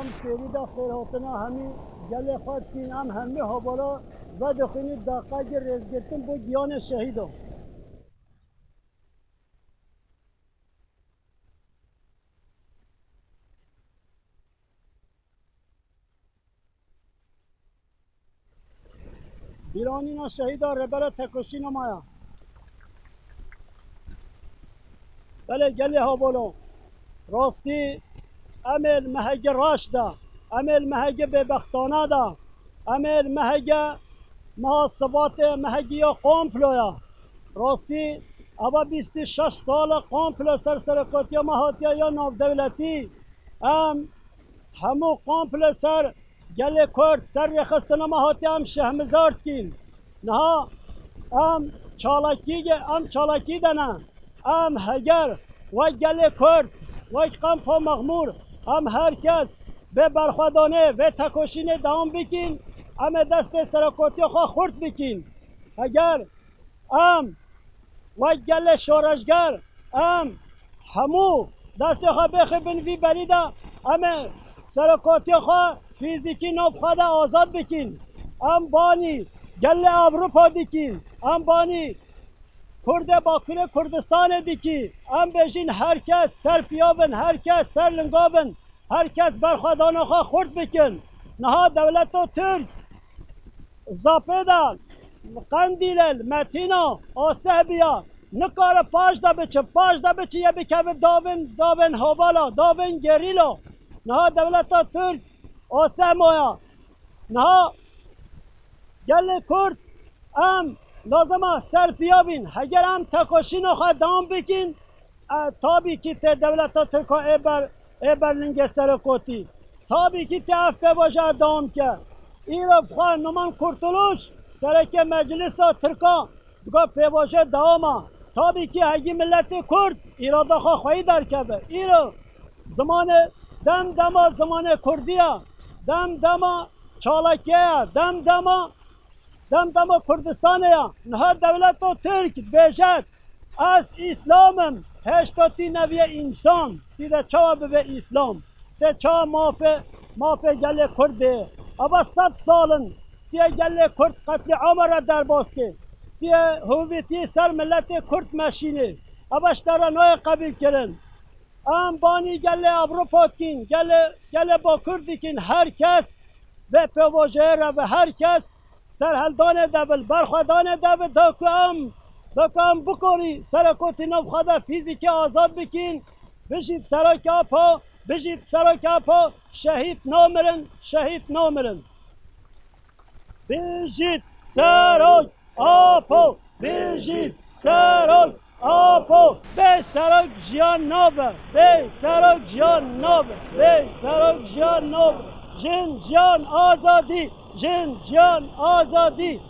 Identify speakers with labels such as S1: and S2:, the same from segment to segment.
S1: هم سری دا خیر هاتنا همی گل خواهد کین هم همه هاوالا و دخینی داقه رز گرتن بو گیان شهیدا بیرانینا شهیدا ربلا تکشی نمایا بله گلی هاوالا راستی امل مهگ راش دا امل مهگ ببختانه دا امل مهگ محاسبات مهگی قومپلویا راستی اوا 26 سال قومپلو سرکاتی مهاتی یا ناو دولتی همو قومپلو سر گل کرد سر رخستنا مهاتی هم شهمزارد کین نه چالاکی دنه هگر و گل کرد و قمپا مغمور هرکس به برخوادانه و تکشین دوام بکین دست سرکاتی خواه خورد بکین اگر و گل شورشگر همو دست خواه بخبن وی بریده سرکاتی خواه فیزیکی ناف خواه آزاد بکین بانی گل اروپا دیکین بانی کرد باکر کردستان دیکی بشین هرکس سر پیابن هرکس سر لنگابن هرکس برخوادان خواه خورد بکن نها دولت و ترک زاپیدان قندیل متینا آسته بیا نکار پاش دا بچه یه بکوه داون هوالا داون گریلا نها دولت و ترک آسته مایا نها گل کرد لازمه سر پیابین اگر تکاشی نخواه دام بکین تابی که ته دولت ها ترکا ایبر لنگ سرکاتی تابی که ته افته باشه دام که ایرف خواه نمان کرتلوش سرک مجلس ها ترکا بگاه پیواشه داما تابی که هگی ملت کرد ایراده خواه خواهی در کبه ایرو زمان دم زمان کردیه دم چالاکیه دم کردستانه نه دولت و ترک بیشت از اسلامم هشتاتی نوی انسان دیده چا به اسلام ده چا مافه گل کرده اما 100 سالن دیه گل کرد قتل عام را در باسته دیه هویتی سر ملت کرد مشینه اما اشترا نوع قبیل کرن بانی گل اروپا کن گل با کردی کن هر کس به پیواجه را و هر کس سرحلدان دبل برخوادان دبل داکم بکنی سرکوتی نو خدا فیزیکی آزاد بکین بشید سراک آپا شهید نامرن بشید سراک آپا به سراک جیان نابه جن جان آزادی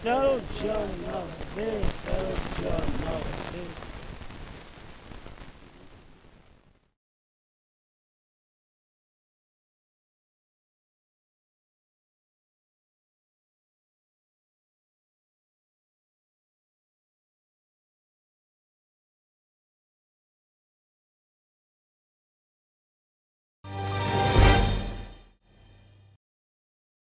S1: سراک جان